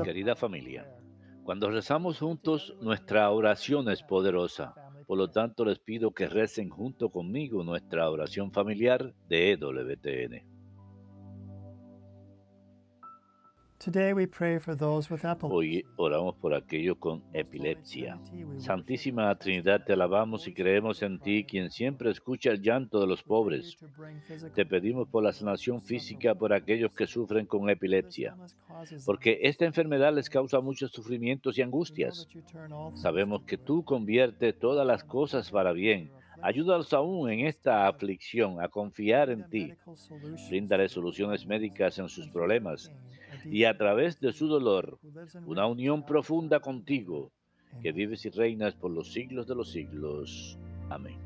Querida familia, cuando rezamos juntos, nuestra oración es poderosa. Por lo tanto, les pido que recen junto conmigo nuestra oración familiar de EWTN. Hoy oramos por aquellos con epilepsia. Santísima Trinidad, te alabamos y creemos en ti, quien siempre escucha el llanto de los pobres. Te pedimos por la sanación física por aquellos que sufren con epilepsia, porque esta enfermedad les causa muchos sufrimientos y angustias. Sabemos que tú conviertes todas las cosas para bien. Ayúdalos aún en esta aflicción a confiar en ti. Bríndale soluciones médicas en sus problemas y a través de su dolor, una unión profunda contigo, que vives y reinas por los siglos de los siglos. Amén.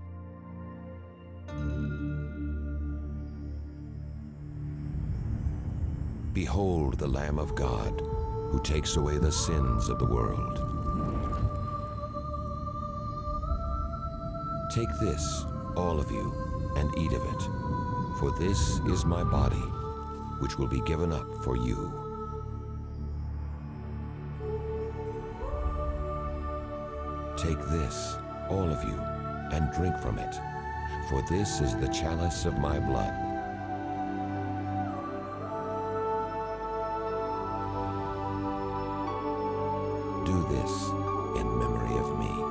Behold the Lamb of God, who takes away the sins of the world. Take this, all of you, and eat of it, for this is my body, which will be given up for you. Take this, all of you, and drink from it, for this is the chalice of my blood. Do this in memory of me.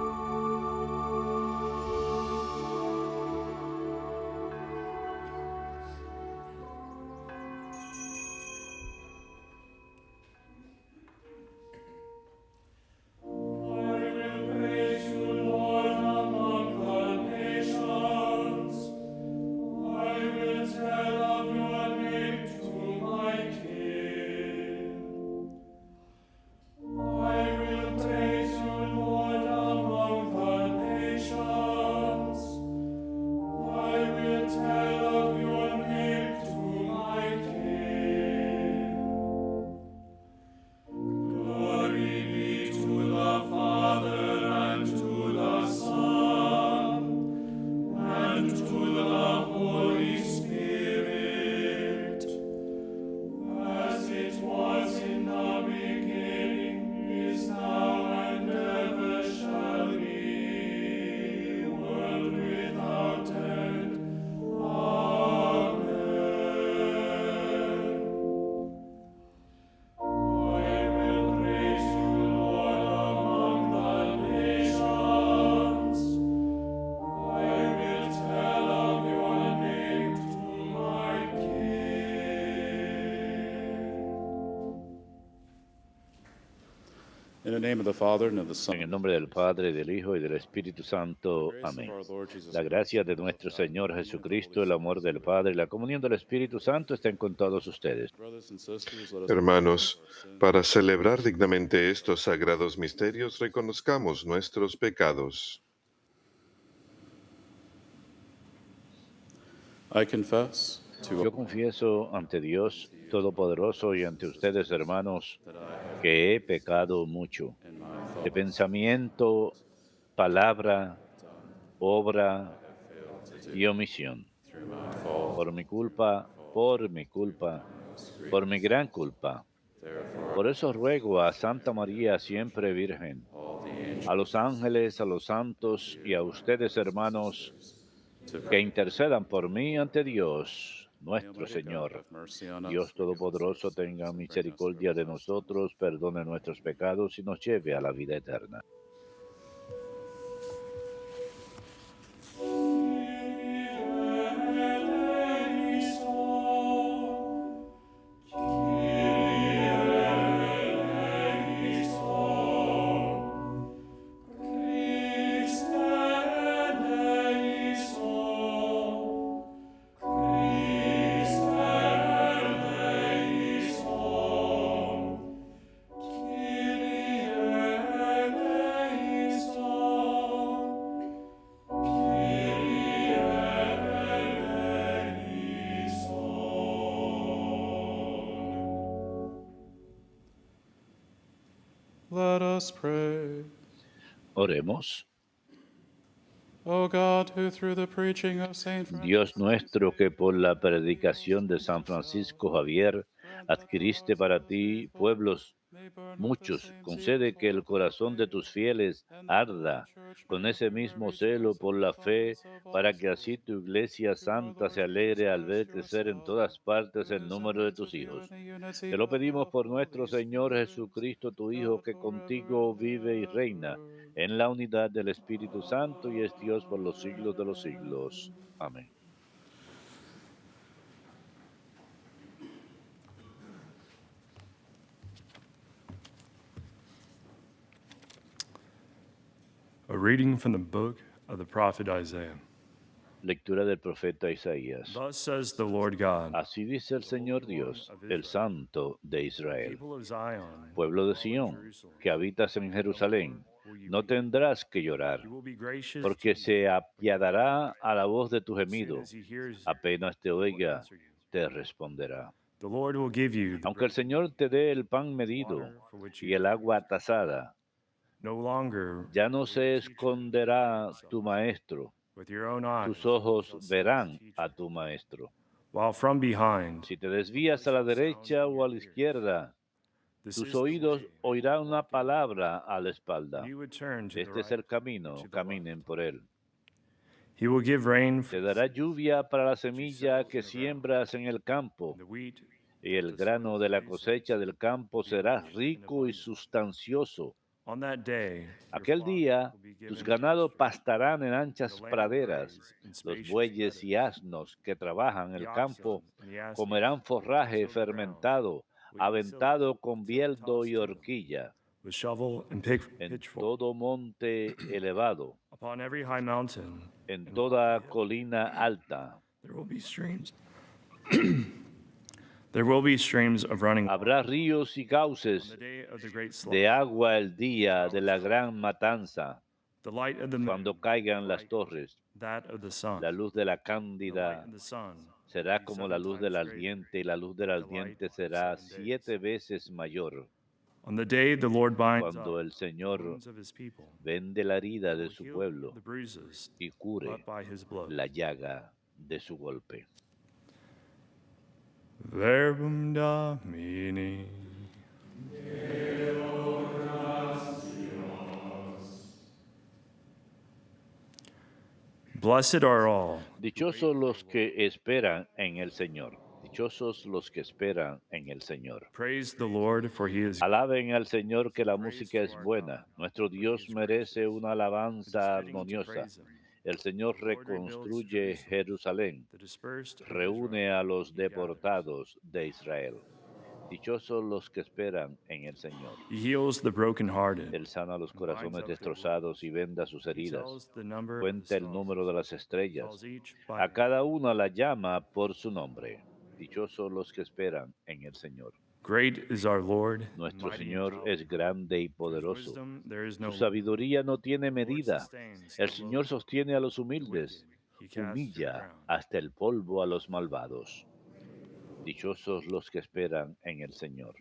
In the name of the Father, and of the Son, En el nombre del Padre, del Hijo y del Espíritu Santo. Amén. La gracia de nuestro Señor Jesucristo, el amor del Padre y la comunión del Espíritu Santo estén con todos ustedes. Hermanos, para celebrar dignamente estos sagrados misterios, reconozcamos nuestros pecados. I confess Yo to confieso ante Dios Todopoderoso y ante ustedes, hermanos, que he pecado mucho, de pensamiento, palabra, obra y omisión. Por mi culpa, por mi culpa, por mi gran culpa. Por eso ruego a Santa María, siempre Virgen, a los ángeles, a los santos y a ustedes, hermanos, que intercedan por mí ante Dios, nuestro Señor. Dios Todopoderoso tenga misericordia de nosotros, perdone nuestros pecados y nos lleve a la vida eterna. Let us pray. Oremos. O God, who through the preaching of Saint Francis Dios nuestro, que por la predicación de San Francisco Javier Adquiriste para ti pueblos muchos. Concede que el corazón de tus fieles arda con ese mismo celo por la fe, para que así tu iglesia santa se alegre al ver crecer en todas partes el número de tus hijos. Te lo pedimos por nuestro Señor Jesucristo, tu Hijo, que contigo vive y reina en la unidad del Espíritu Santo y es Dios por los siglos de los siglos. Amén. A reading from the book of the prophet Isaiah. Lectura del profeta Isaías. Thus says the Lord God, Así dice el Señor Dios, el Santo de Israel. people of Zion, Pueblo de Sión, que habitas en Jerusalén, no tendrás que llorar, you will be gracious porque to se apiadará a la voz de tu him gemido. as he hears you, Apenas te will oiga, answer you. te responderá. The Lord will give you the Aunque el Señor te dé el pan medido water for which y you el agua tasada, no longer ya no se esconderá tu maestro. with your own eyes Tus ojos shall see verán his a teacher. tu maestro. While from behind Si te desvías a la derecha o a la izquierda, this tus is the oídos way, oirán una walk in it. palabra a la espalda. And you would turn to the Este es right el camino, and to the caminen left. por él. He will give rain for Te dará lluvia para la semilla que siembras en el campo, the wheat, y el grano de la cosecha del campo será rico y sustancioso. on that day. your Aquel flock día will be given tus ganados pasture. pastarán en anchas The lamb will praderas, graze in los spacious bueyes y meadows. asnos que trabajan The el oxen campo and the asses comerán forraje till the ground fermentado, will eat aventado silage con until the bieldo tossed y hill, horquilla, with shovel and en pitchfork. todo monte elevado, Upon every high mountain en and toda lofty hill, colina alta. there will be streams. There will be streams of running water. Habrá ríos y On cauces the day of the great de slaughter, agua el día de la gran matanza, the light of the moon, cuando caigan las torres. that of the sun, La luz de la the light cándida of the sun será will be como la 7 luz del times greater. ardiente, y la luz del ardiente será 7 veces mayor. On the day the Lord binds up Cuando el the Señor wounds of his people, vende la herida he de will su heal pueblo the bruises y cure brought by his blood. la llaga de su golpe. Verbum Domini. Blessed are all Dichosos los que esperan en el Señor. Dichosos los que esperan en el Señor. praise the Lord, for he is Alaben al Señor, que la música es buena. Nuestro Dios merece una alabanza fitting to armoniosa. praise him. El Señor reconstruye Jerusalén, The dispersed of reúne Israel a los he gathers. deportados de Israel. Dichosos los que esperan en el Señor. He heals the brokenhearted. Él sana los and binds corazones up their destrozados y venda sus He heridas. tells the number of the Cuenta el stars, número de las estrellas. calls each by A name. cada una la llama por su nombre. Dichosos los que esperan en el Señor. Great is our Lord, Nuestro mighty in Señor power. es grande y His poderoso. wisdom there is no Su limit. sabiduría no tiene The Lord medida. sustains El the Señor lowly. sostiene a los The humildes, wicked he casts to the humilla ground. hasta el polvo a los malvados. Dichosos los que esperan en el Señor.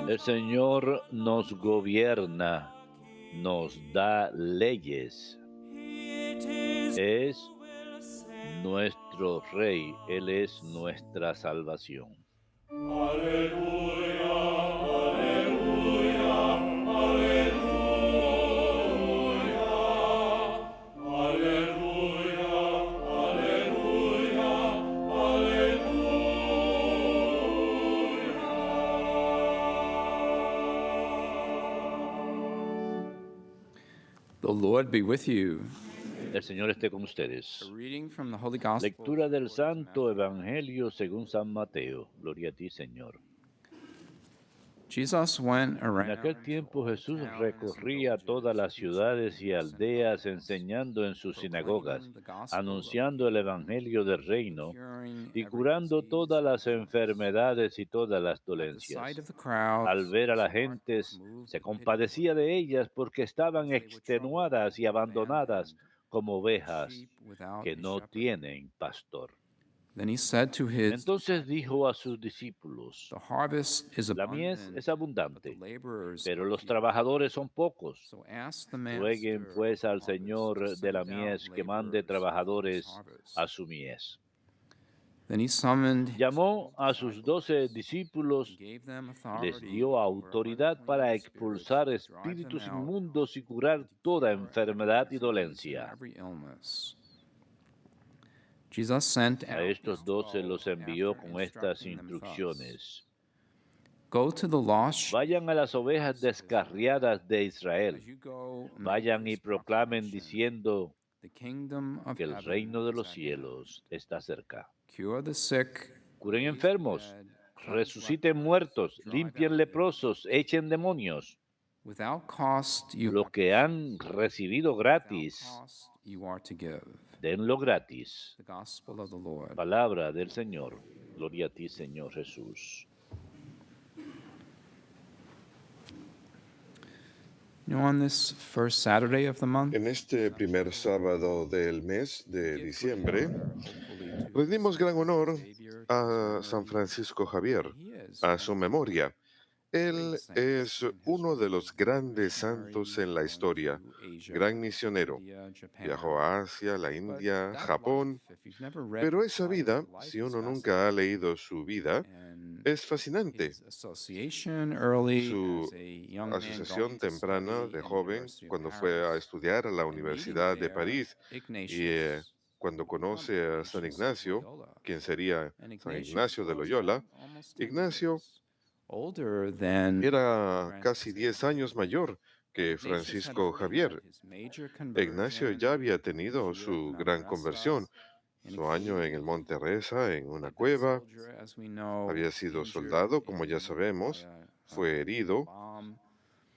El Señor nos gobierna, nos da leyes. Es nuestro Rey, Él es nuestra salvación. The Lord be with you. El Señor esté con A ustedes. reading from the Holy Gospel Lectura del according to Santo Matthew. Evangelio según San Mateo. Gloria a ti, Señor. Jesus went En around aquel to tiempo all the Jesús towns and recorría todas villages, las ciudades y teaching in their aldeas, synagogues, enseñando en sus sinagogas, proclaiming the gospel of the anunciando el kingdom, Evangelio del and reino curing y every curando disease todas and las illness. enfermedades y todas las At the sight dolencias. of the Al crowds, ver a his las heart was gentes, moved se with pity for compadecía them, de ellas porque estaban because they were troubled extenuadas y and abandonadas abandoned, como like ovejas sheep without que a no shepherd. tienen pastor. Then he said to his Entonces disciples, dijo a sus discípulos: "The harvest is La mies es abundant, but the abundante, laborers pero are los few. trabajadores son pocos. So ask the Rueguen master of pues the al harvest to Señor de la send out mies que mande laborers into his trabajadores a harvest." su mies. Then he summoned his Llamó 12 a sus 12 disciples and discípulos gave them y les authority dio over autoridad para unclean spirits expulsar to drive them espíritus out inmundos y and curar to toda cure every enfermedad y disease and dolencia. every illness. Jesus sent A out these estos 12 12 los envió after con estas instructing them thus: instrucciones: "Go to the lost sheep Vayan a of las the ovejas house of Israel. descarriadas de Israel. As you go, make Vayan y this proclamen proclamation: diciendo The kingdom of que el heaven reino de is los at hand. cielos está cerca. Cure the sick, Curen raise the enfermos, dead, cleanse resuciten lepers, muertos, drive limpien out leprosos, demons. echen demonios. Without cost you Lo have to que share. han recibido Without gratis, cost you are to give." denlo gratis. The gospel of the Lord. Palabra del Señor. Gloria a ti, Señor Jesús. On this first Saturday of the month, En este primer sábado del mes de give great diciembre, honor, hopefully, to rendimos gran our Lord honor and Savior, to his a San memory, Francisco Javier, and he is a one su of the memoria. great Él saints es in uno de history, los a grandes santos missionary en la going historia, to Asia, gran misionero. India, Viajó Japan. a Asia, la But India, that Japón, life, if you've never read pero his esa life, vida, the life si is uno nunca ha fascinating. leído su vida, And es fascinante. his association early Su as a young man going asociación to temprana study de in the joven, University of cuando fue a Paris estudiar a la and meeting Universidad de there París, y Ignatius, cuando who would become conoce a San Ignatius of Ignacio, Loyola. quien sería And San Ignatius Ignacio de was Loyola, almost 10 Ignacio years older than era casi Francis 10 Xavier. años mayor And que Ignatius had Francisco already had Javier. his major Ignacio ya conversion había in the tenido field of su gran Navarresa conversión, in a su año en cave. el Monte Reza, en He una had been a cueva, soldier, as we know, había sido injured soldado, como ya by sabemos, a fue herido bomb.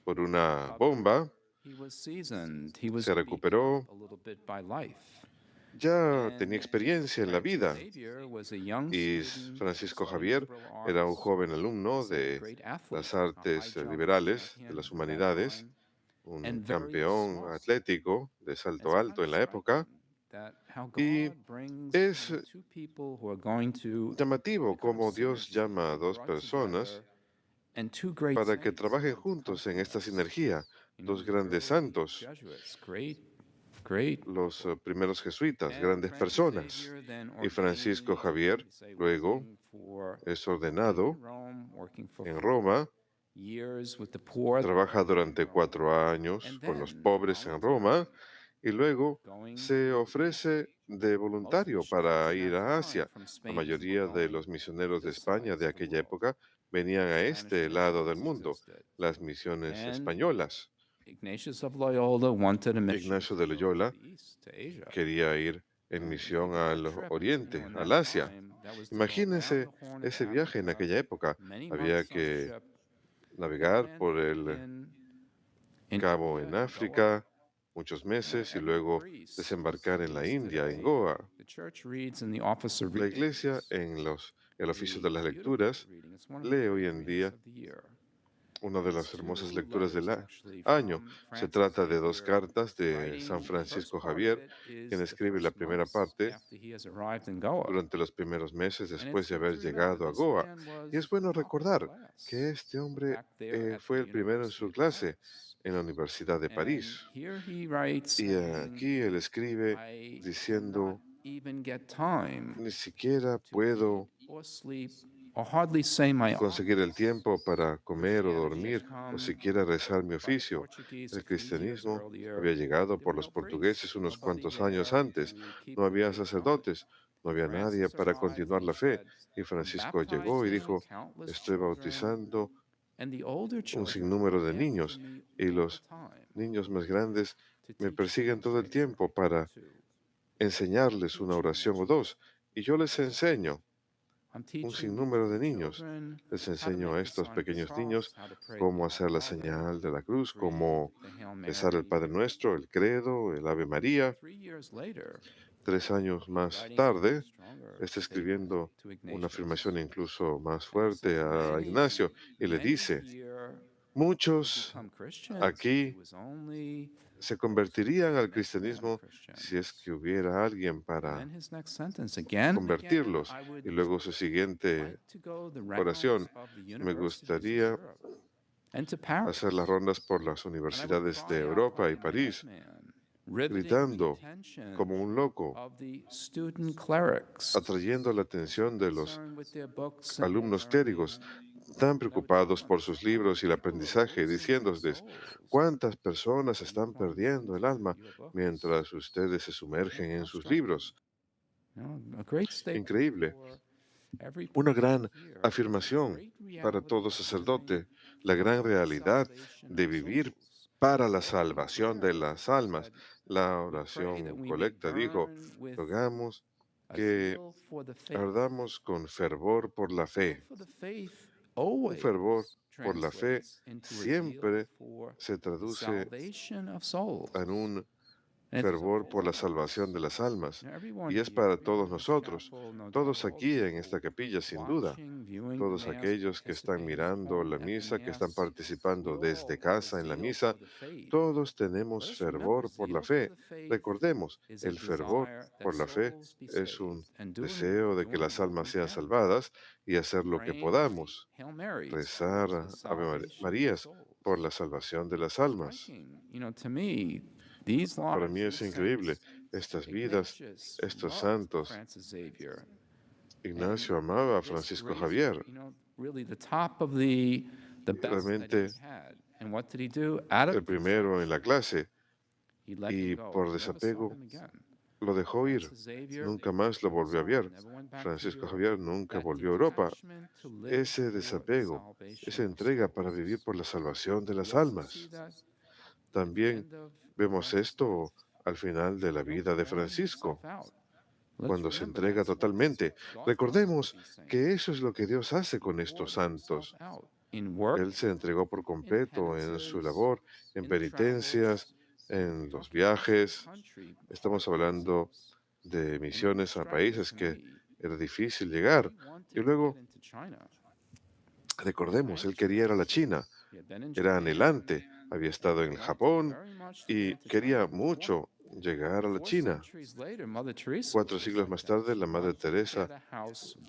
por He una recovered. bomba, He was seasoned. He was se beaten up recuperó, a little bit by life. ya tenía And experiencia en la Francis vida. Xavier was a young Y student Francisco studying Javier liberal era un arts. joven He alumno was a de great las athlete, a high artes jumper liberales, de champion las at that humanidades, time, un and very campeón smart. atlético de And salto it's kind alto of en la época. striking that how Y God brings es two people who are going to llamativo the kind of cómo Dios synergy llama a be dos brought personas together, and two great para que saints trabajen come to come juntos en from esta this. sinergia. Dos The grandes early santos, Jesuits, great los people. primeros jesuitas, And grandes Francis personas. Xavier then Y Francisco ordained, Javier say, luego working for es the Pope ordenado in Rome, working for en 4 Roma, years with the poor trabaja there in durante Rome, 4 años and con los then pobres en Roma voluntarily y luego going se to Asia. ofrece de Most voluntario missionaries para in ir that a time Asia. from La Spain were mayoría de going los to misioneros de the España sides de of the aquella world. época venían The a Spanish este lado del Jesuits mundo, existed. las misiones And españolas. Ignatius of Loyola wanted a mission Ignacio to de go to Loyola the east, to Asia. quería ir en And misión think of that al trip, oriente, in al that Asia. time, that was to go around Imagínense the Horn of ese viaje en Africa, aquella época. many Había months on a que ship, and navegar por landing el in Cabo India, en in Goa. África muchos meses y Every luego priest, desembarcar en la priest India, en today, Goa. the church reads in the office of La iglesia readings, en el oficio de a las beautiful lecturas reading. It's one of the lee hoy great en readings día of the year. una de And las it's hermosas two lecturas del letters, actually, año. from Se Francis trata de dos Xavier, cartas de writing San the first Francisco part of Javier, it is quien the escribe la first primera months parte after he has arrived in Goa. durante los primeros meses And it's después de good haber to remember llegado a this Goa. man Y es was bueno top of recordar que class este hombre back there at fue the el primero en University su of clase Paris. en la Universidad de And París. here he writes Y saying, aquí él escribe I cannot diciendo, even get time ni siquiera to eat puedo or sleep or hardly say my conseguir el office. tiempo para comer o Christianity had dormir o come siquiera rezar mi by the oficio. Portuguese a El few years cristianismo earlier. había llegado There por were los no priests, portugueses unos nobody cuantos años there antes. to keep No the había faith going. sacerdotes, no había nadie Francis para arrived continuar and he la fe. said, Y I'm Francisco llegó y baptizing dijo, countless estoy children, bautizando and the older un children sinnúmero are de after niños me y all the los time. niños más grandes me persiguen todo el tiempo para enseñarles una oración o dos, y yo les enseño un sinnúmero de niños. Les enseño a estos pequeños niños cómo hacer la señal de la cruz, cómo rezar el Padre Nuestro, el Credo, el Ave María. 3 años más tarde, está escribiendo una afirmación incluso más fuerte a Ignacio y le dice, muchos aquí se convertirían al cristianismo si es que hubiera alguien para convertirlos. Y luego su siguiente oración, me gustaría hacer las rondas por las universidades de Europa y París, gritando como un loco, atrayendo la atención de los alumnos clérigos tan preocupados por sus libros y el aprendizaje, diciéndoles cuántas personas están perdiendo el alma mientras ustedes se sumergen en sus libros. Increíble. Una gran afirmación para todo sacerdote, la gran realidad de vivir para la salvación de las almas. La oración colecta dijo, rogamos que ardamos con fervor por la fe. Un fervor por la fe siempre se traduce en un fervor por la salvación de las almas. Y es para todos nosotros, todos aquí en esta capilla, sin duda, todos aquellos que están mirando la misa, que están participando desde casa en la misa, todos tenemos fervor por la fe. Recordemos, el fervor por la fe es un deseo de que las almas sean salvadas y hacer lo que podamos, rezar Marías por la salvación de las almas. Para mí es increíble estas vidas, estos santos. Ignacio amaba a Francisco Javier. Realmente el primero en la clase, y por desapego lo dejó ir. Nunca más lo volvió a ver. Francisco Javier nunca volvió a Europa. Ese desapego, esa entrega para vivir por la salvación de las almas. También vemos esto al final de la vida de Francisco, cuando se entrega totalmente. Recordemos que eso es lo que Dios hace con estos santos. Él se entregó por completo en su labor, en penitencias, en los viajes. Estamos hablando de misiones a países que era difícil llegar. Y luego, recordemos, él quería ir a la China, era anhelante, había estado en el Japón y quería mucho llegar a la China. 4 siglos más tarde, la Madre Teresa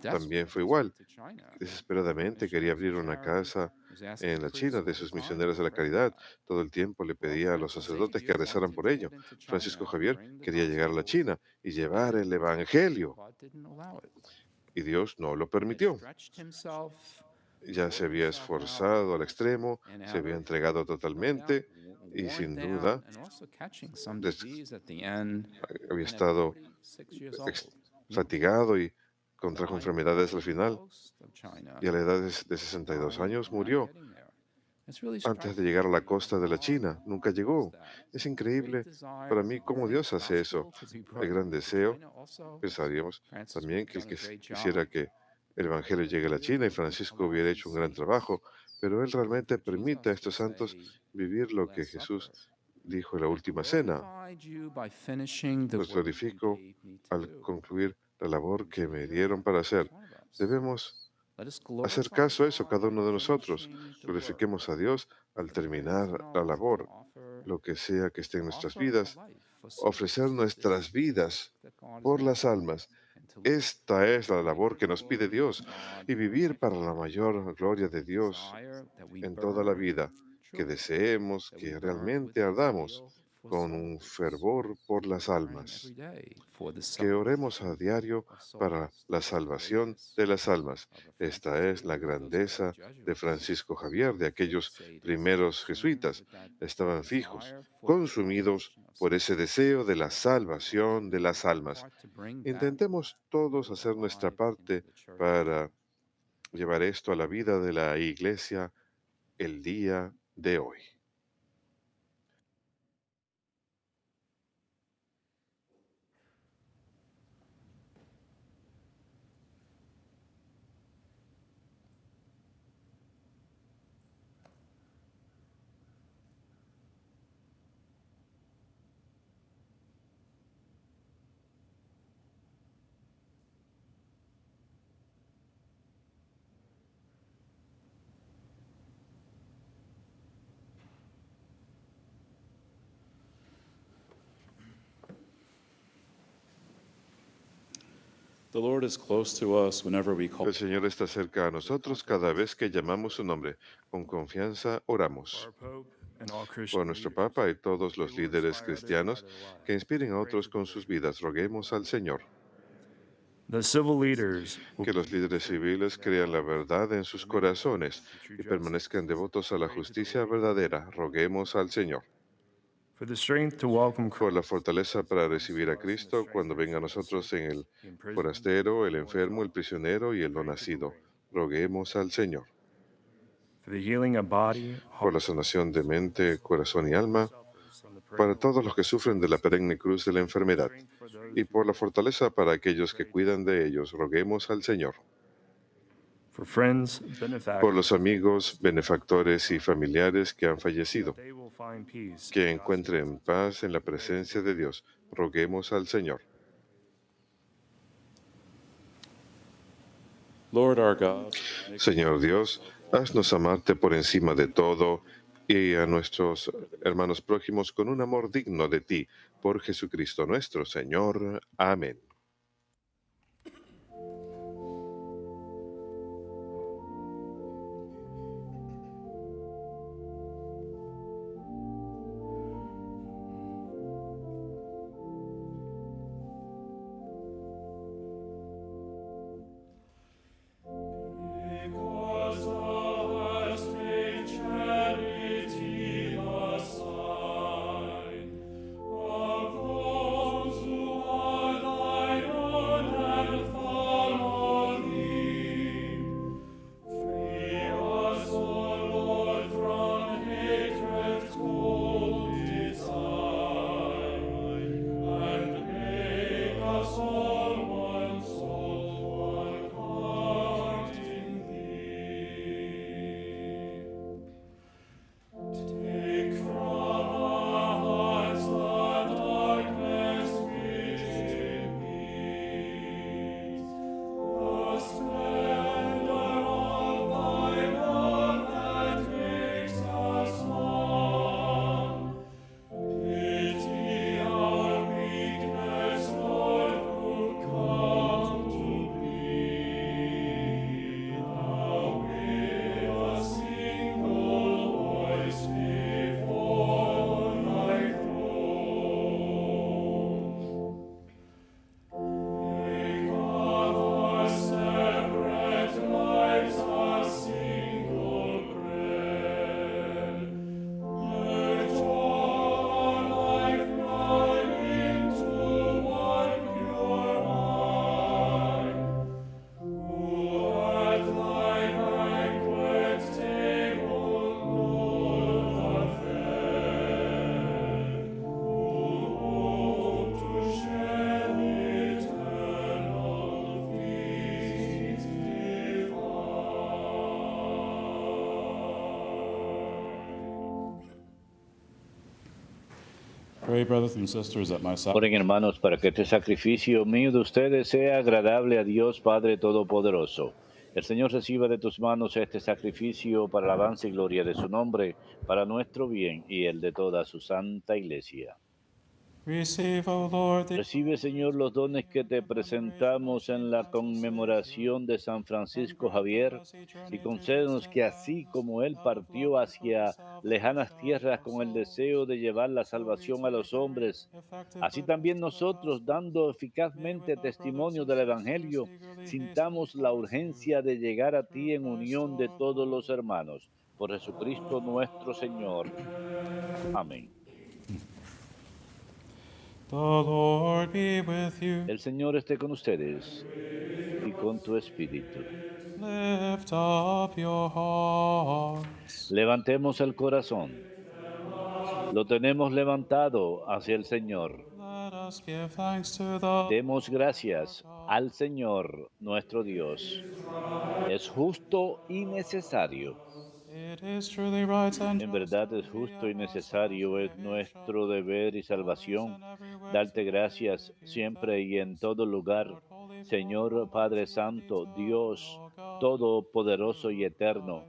también fue igual. Desesperadamente quería abrir una casa en la China de sus misioneros de la caridad. Todo el tiempo le pedía a los sacerdotes que rezaran por ello. Francisco Javier quería llegar a la China y llevar el Evangelio, y Dios no lo permitió. Ya se había esforzado al extremo, se había entregado totalmente y sin duda había estado fatigado y contrajo enfermedades al final, y a la edad de 62 años murió antes de llegar a la costa de la China. Nunca llegó. Es increíble para mí cómo Dios hace eso. El gran deseo, pensaríamos también que el que quisiera que el Evangelio llegue a la China, y Francisco hubiera hecho un gran trabajo, pero él realmente permite a estos santos vivir lo que Jesús dijo en la última cena. Los glorifico al concluir la labor que me dieron para hacer. Debemos hacer caso a eso, cada uno de nosotros. Glorifiquemos a Dios al terminar la labor, lo que sea que esté en nuestras vidas, ofrecer nuestras vidas por las almas. Esta es la labor que nos pide Dios, y vivir para la mayor gloria de Dios en toda la vida, que deseemos, que realmente ardamos con un fervor por las almas, que oremos a diario para la salvación de las almas. Esta es la grandeza de Francisco Javier, de aquellos primeros jesuitas. Estaban fijos, consumidos por ese deseo de la salvación de las almas. Intentemos todos hacer nuestra parte para llevar esto a la vida de la Iglesia el día de hoy. The Lord is close to us whenever we call. El Señor está cerca a nosotros cada vez que llamamos su nombre. Con confianza For oramos. our Pope and all Por Christian nuestro leaders, Papa y todos may los we líderes inspire others by cristianos their lives. que inspiren a Pray otros for con the sus leaders. vidas, roguemos al Señor. The civil leaders will Que los líderes civiles crean la verdad en sus corazones y permanezcan devotos a la justicia verdadera, roguemos al Señor. for the strength to welcome Por la Christ, fortaleza para recibir a Cristo cuando venga a nosotros en el the imprisoned, forastero, el or enfermo, el child. prisionero y el no Pray to the nacido. Lord. Roguemos al Señor. For the healing of body, Por heart, la sanación de mente, corazón y alma, suffers from the para perennial todos los que sufren de la perenne cruz de la enfermedad, strength for those y who por la care, fortaleza para aquellos que pray to cuidan de ellos, roguemos al Señor. for friends, Por benefactors, los amigos, benefactores y familiares que han fallecido, they will find peace que in God's encuentren paz en la presencia de Dios, roguemos al Señor. Lord our God, make Señor Dios, haznos amarte por encima de todo y a nuestros hermanos prójimos con un amor digno de ti, por Jesucristo nuestro Señor. Amén. Because thou hast made charity the sign of those who are thine own and follow thee. Free us, O Lord, from hatred's cold desire, and make us all one soul, one heart in thee. Take from our hearts the darkness which impedes the splendor of thy love that makes us one. Pity our weakness, Lord, who come to be. Thou with a single voice before thy throne. Make of our separate lives a single bread. Merge all life now into one pure wine. Who at thy banquet table, Lord, are fed, who hope to share the eternal feast divine. Pray, brothers and sisters, that my Oren, hermanos, para que este sacrificio mío de ustedes sea agradable a Dios Padre Todopoderoso. El Señor reciba de tus manos este sacrificio para alabanza y gloria de su nombre, para nuestro bien y el de toda su santa iglesia. Receive, O Lord, the Recibe, Señor, los dones que te presentamos en la conmemoración de San Francisco Javier y concédenos que así como él partió hacia lejanas tierras con el deseo de llevar la salvación a los hombres, así también nosotros, dando eficazmente testimonio del Evangelio, sintamos la urgencia de llegar a ti en unión de todos los hermanos. Por Jesucristo nuestro Señor. Amén. The Lord be with you. El Señor esté con ustedes y con tu espíritu. Lift up your hearts. Levantemos el corazón. Lo tenemos levantado hacia el Señor. Let us give thanks to the Demos gracias al Señor nuestro Dios. Es justo y necesario. It is truly right and En just verdad and es we justo y and our necesario, es nuestro deber y salvación darte gracias siempre y en todo lugar, Señor Padre Santo, Dios Todopoderoso y Eterno,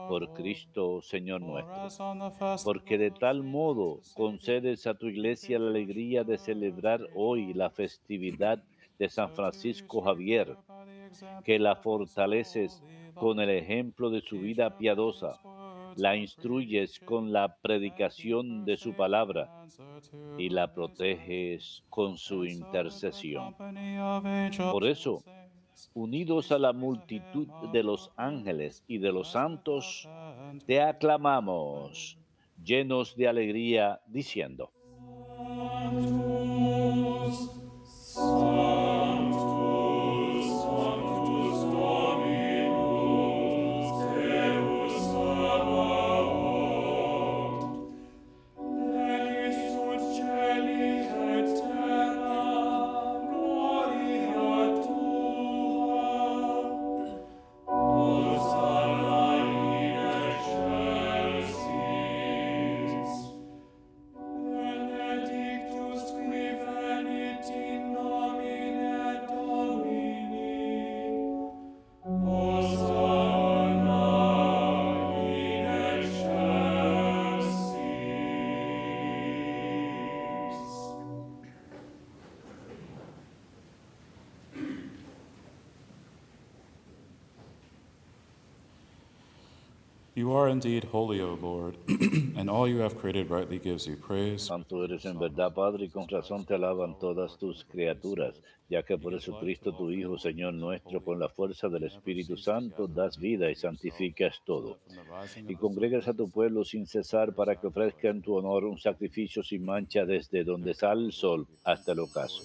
por Cristo Señor nuestro. Porque de tal modo concedes a tu iglesia la alegría de celebrar hoy la festividad de San Francisco Javier, que la fortaleces con el ejemplo de su vida piadosa, la instruyes con la predicación de su palabra y la proteges con su intercesión. Por eso, unidos a la multitud de los ángeles y de los santos, te aclamamos, llenos de alegría, diciendo: You are indeed holy, O Lord, and all you have created rightly gives you praise. Santo eres en verdad, Padre, y con razón te alaban todas tus criaturas, ya que por Jesucristo tu Hijo, Señor nuestro, con la fuerza del Espíritu Santo, das vida y santificas todo. Y congregas a tu pueblo sin cesar para que ofrezca en tu honor un sacrificio sin mancha desde donde sale el sol hasta el ocaso.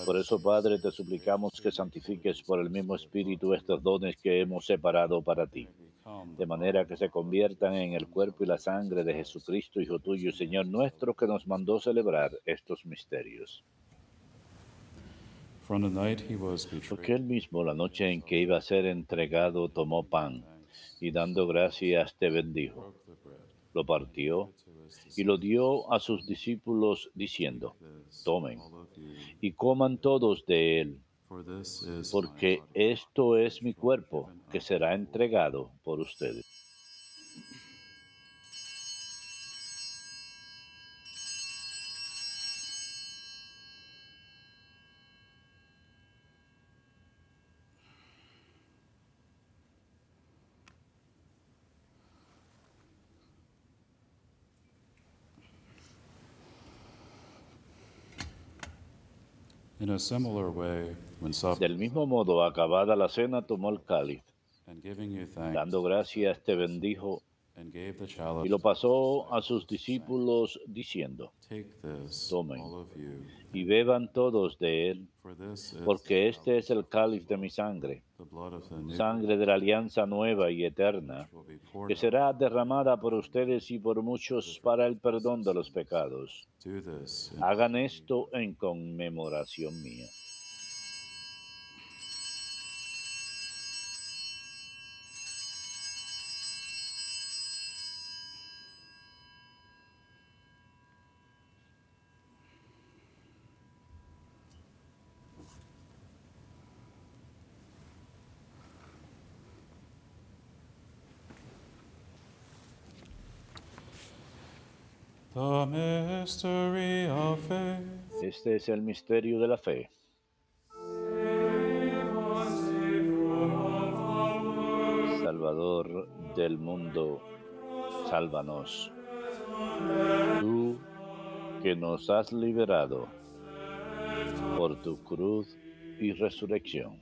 Por eso, Padre, te suplicamos que santifiques por el mismo Espíritu estos dones que hemos separado para ti, de manera que se conviertan en el cuerpo y la sangre de Jesucristo, Hijo tuyo y Señor nuestro, que nos mandó celebrar estos misterios. From the night he was Porque betrayed, él mismo, la noche en que iba a ser entregado, tomó pan y dando gracias te bendijo, broke the bread, lo partió to his y lo dio a sus discípulos diciendo: disciples, tomen all of you, y coman todos de él, for this is my porque body, esto es mi cuerpo que será entregado por ustedes. In a similar way, when supper Del mismo modo, acabada la cena, tomó el cáliz, and giving you thanks, dando gracias te bendijo and gave the y chalice lo to his pasó a disciples, sus saying, discípulos diciendo: take this, tomen all of you, y beban todos de él, for this is porque este es el cáliz de mi sangre, the blood of the new sangre de la alianza nueva y eterna, which will be poured que out. será derramada por ustedes y por muchos para el perdón de los pecados. Do this in Hagan esto en conmemoración mía. The mystery of faith. Este es el misterio de la fe. Salvador del mundo, sálvanos. Tú que nos has liberado por tu cruz y resurrección.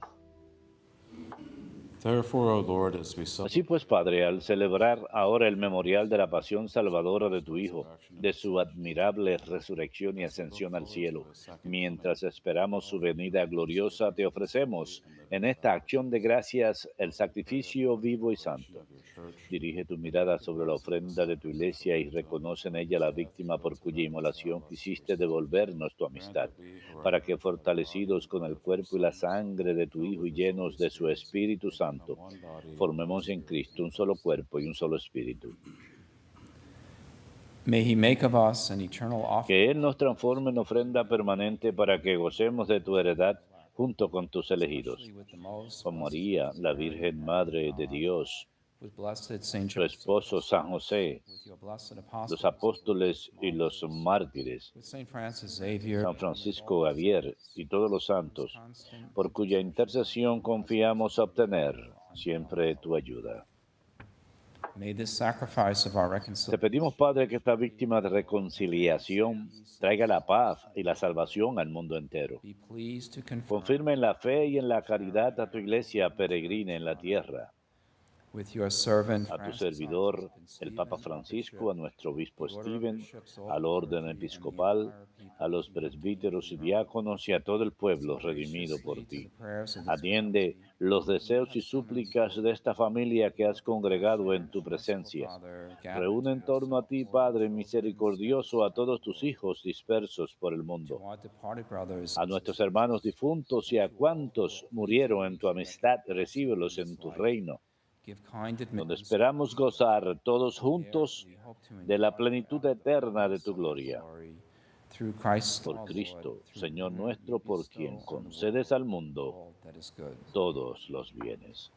Therefore, O Lord, as we Así celebrate pues, Padre, al celebrar ahora el memorial de la pasión salvadora de tu Hijo, de su admirable resurrección y ascensión al cielo, mientras esperamos su venida gloriosa, te ofrecemos en esta acción de gracias el sacrificio vivo y santo. Dirige tu mirada sobre la ofrenda de tu iglesia y reconoce en ella la víctima por cuya inmolación quisiste devolvernos tu amistad, para que fortalecidos con el cuerpo y la sangre de tu Hijo y llenos de su Espíritu Santo, formemos en Cristo un solo cuerpo y un solo espíritu. May he make of us an eternal offering Que Él nos transforme en ofrenda permanente para que gocemos de tu heredad junto con tus elegidos. with the most Con María, la Virgen Madre de Dios, with blessed Saint su Joseph, esposo San José, with your blessed los apostles, apóstoles y los mártires, with Saint Francis Xavier, San Francisco Javier y todos los santos, constant por cuya intercesión confiamos obtener siempre tu ayuda. may this sacrifice of our Te reconciliation pedimos, Padre, que esta víctima de reconciliación traiga la paz y la salvación al mundo entero. be pleased to confirm Confirma en la fe y en la caridad a tu iglesia peregrina en la tierra, with your servant a tu Francis, servidor, our Bishop el Papa Stephen, our Francisco, a bishop, nuestro obispo the order of Stephen, bishops, all al the orden clergy, and the episcopal, entire people a los who believe in presbíteros y you. diáconos y a todo el pueblo Listen redimido por graciously to ti. the prayers of this Atiende family, los whom you deseos have y summoned súplicas de esta familia que has with congregado compassion, en tu merciful presencia. Father, gather Reúne to en torno a yourself ti, all your Padre children misericordioso, a scattered todos tus abroad, hijos dispersos por el to mundo, our departed brothers a and nuestros sisters, hermanos difuntos y and a to all who cuantos will murieron en tu faithfully amistad, recognize you in recíbelos this en tu life. reino, Give kind donde admittance esperamos gozar todos there juntos we hope to de la enjoy plenitud forever the eterna de fullness tu of your gloria. glory. Through Christ Por our Lord, Cristo, through Señor whom nuestro, you por bestow quien on the concedes world al mundo all that is good. todos los bienes.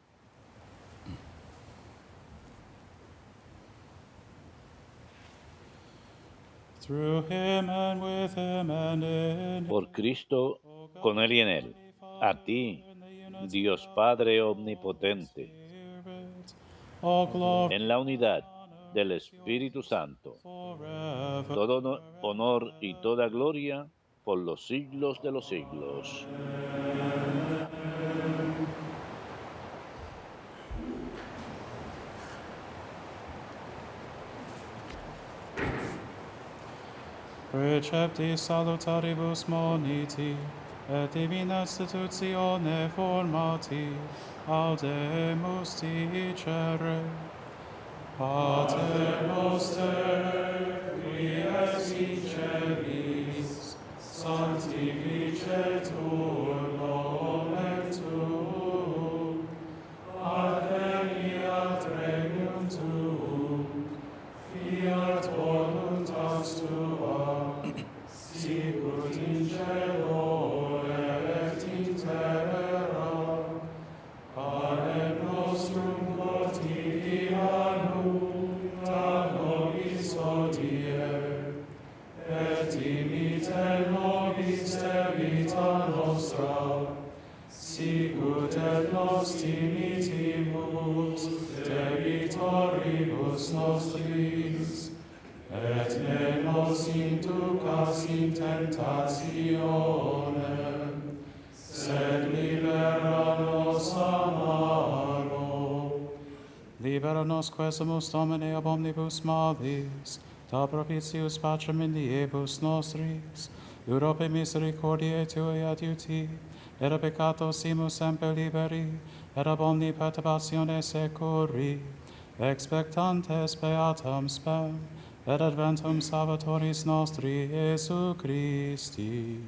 Through him and with him and in him, Por Cristo, con Él y en Él, a ti, in the unity Dios of Padre the Holy Omnipotente, Spirit, all glory en la unidad and del honor is Espíritu yours Santo, forever todo and honor y toda gloria por los siglos de los siglos. Precepti salutaribus moniti, et divina institutione formati, audemus dicere. Pater noster, qui es in celis, sanctificetur nomen tuum, adveniat regnum tuum, fiat voluntas tua, sicut in cielo et in terra. Panem nostrum quotidianum da nobis hodie, et dimite nobis debita nostra, sicut et nos dimittimus debitoribus nostris, et ne nos inducas in tentationem, sed libera nos a malo. Libera nos quesumus Domine ab omnibus malis, da propitius pacem in diebus nostris, Europe misericordiae Tuae adiuti, et a peccato simus semper liberi, et ab omni perturbatione securi, expectantes beatam spem, et adventum Salvatoris nostri Iesu Christi.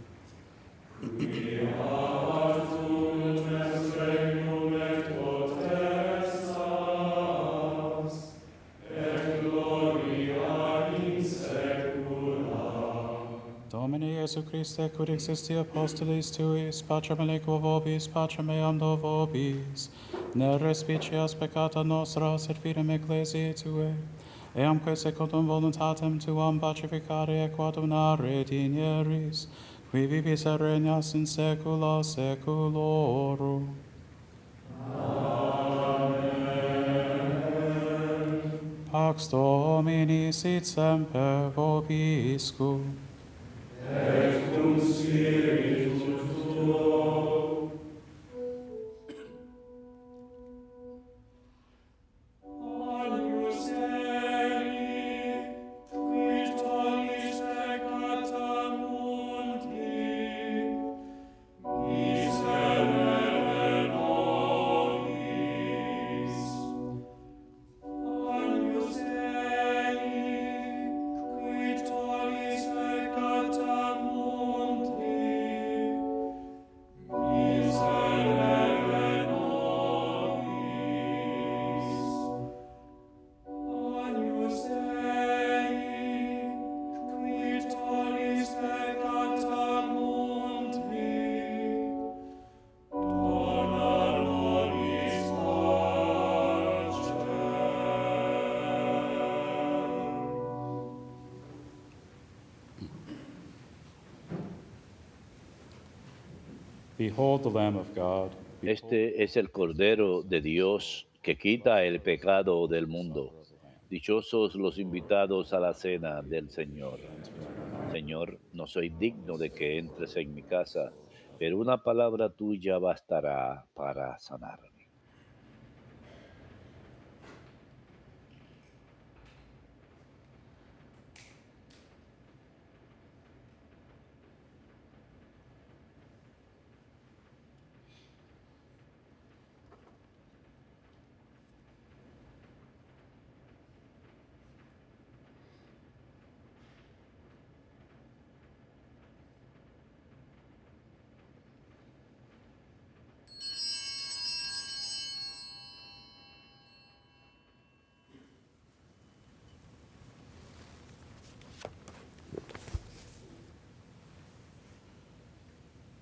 Domine Iesu Christe, quid existi apostolis tuis, pacem aliquo vobis, pacem meam do vobis, ne respicias peccata nostra, sed fidem ecclesiae Tuae, eamque secundum voluntatem Tuam pacificare et coadunare dinieris, qui vivis et regnas in saecula saeculorum. Pax Domini sit semper vobiscum. Agnus Dei, quid tollis peccata mundi, miserere nobis. Agnus Dei, quid tollis peccata mundi, Behold the Lamb of God. Este es el Cordero de Dios que quita el pecado del mundo. Dichosos los invitados a la cena del Señor. Señor, no soy digno de que entres en mi casa, pero una palabra tuya bastará para sanarme.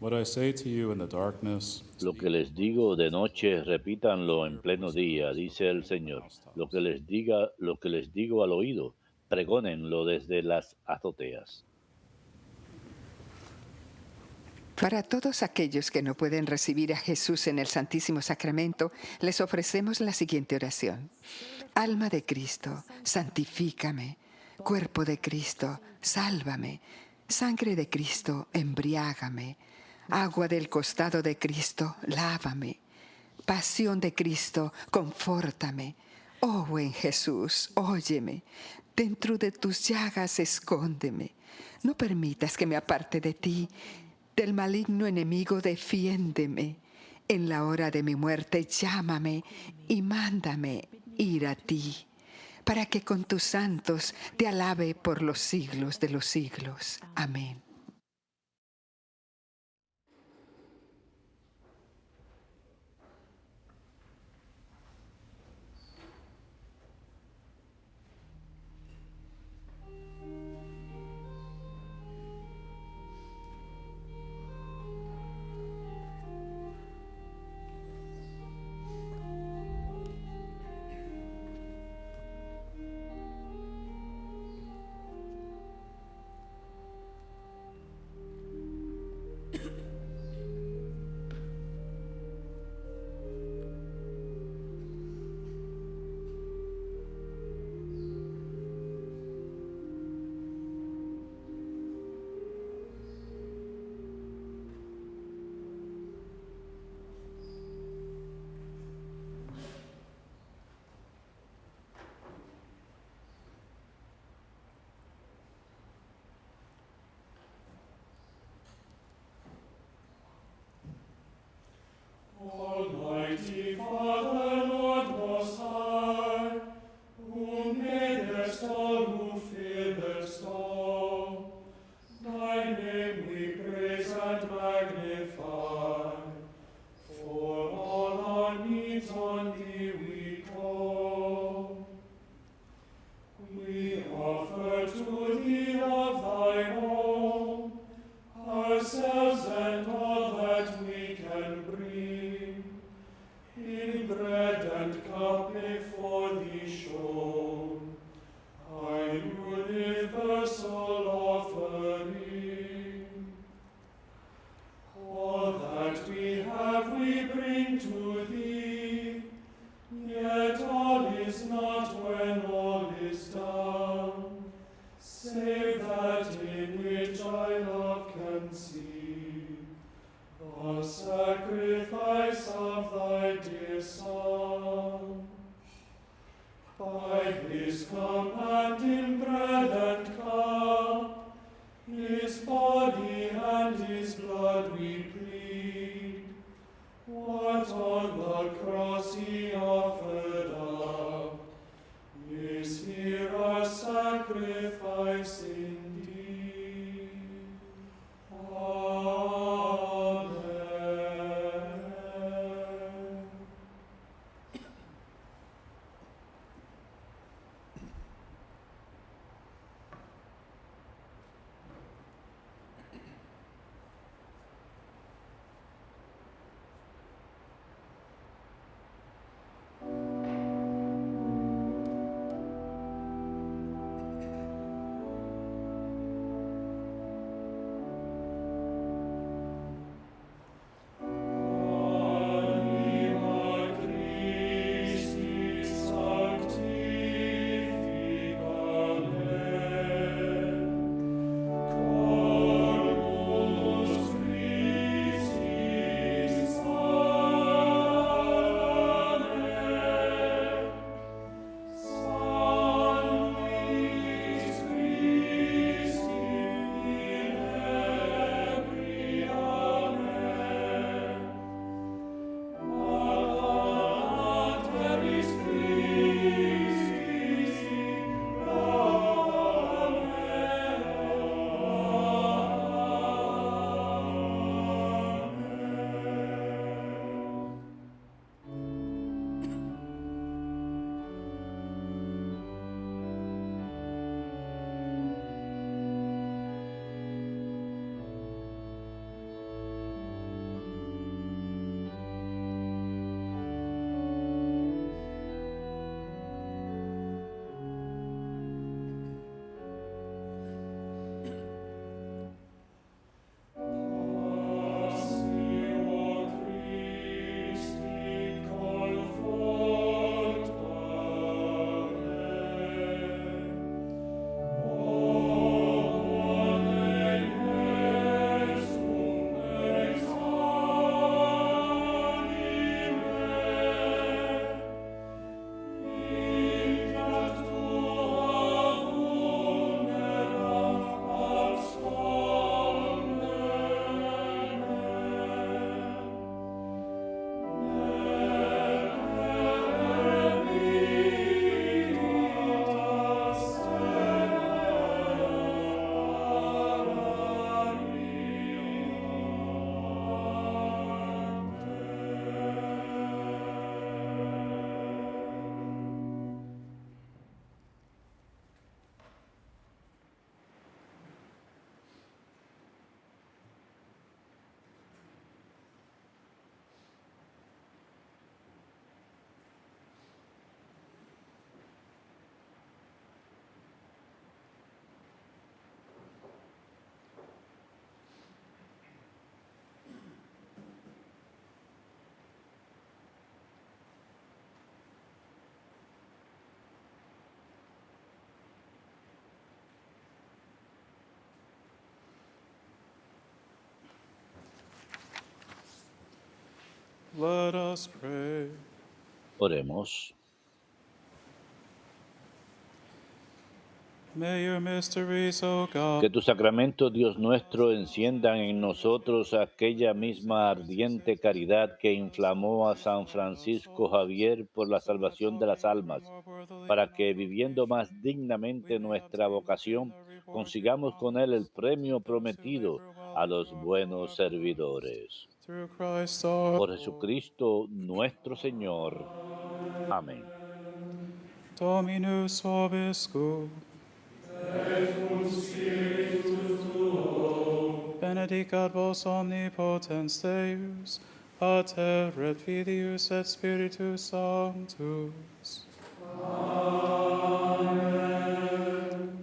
What I say to you in the darkness, Lo que les digo de noche, repítanlo en pleno día, dice el Señor. Lo que les digo al oído, pregónenlo desde las azoteas. Para todos aquellos que no pueden recibir a Jesús en el Santísimo Sacramento, les ofrecemos la siguiente oración. Alma de Cristo, santifícame. Cuerpo de Cristo, sálvame. Sangre de Cristo, embriágame. Agua del costado de Cristo, lávame. Pasión de Cristo, confórtame. Oh buen Jesús, óyeme. Dentro de tus llagas escóndeme. No permitas que me aparte de ti. Del maligno enemigo defiéndeme. En la hora de mi muerte llámame y mándame ir a ti, para que con tus santos te alabe por los siglos de los siglos. Amén. Almighty Father, Lord Most High, who madest all, who fillest all, thy name we praise and magnify. For all our needs on thee we call. We offer to thee of thine own, ourselves and all that we can bring, in bread and cup before thee shown, our universal offering. All that we have we bring to thee, yet all is not when all is done, save that in which I love can see, the sacrifice of thy dear Son. By his command in bread and cup, his body and his blood we plead, what on the cross he offered up, is here our sacrifice indeed. Amen. Let us pray. Oremos. May your mysteries, O God, Que tus sacramentos, Dios nuestro, enciendan en nosotros aquella misma ardiente caridad que inflamó a San Francisco Javier por la salvación de las almas, para que, viviendo más dignamente nuestra vocación, consigamos con él el premio prometido a los buenos servidores. through Christ our Por Lord. Jesucristo nuestro Señor. Amén. Dominus vobiscum. Benedicat vos omnipotens Deus, Pater et Filius et Spiritus Sanctus. Amen.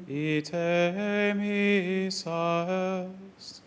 Ite missa est.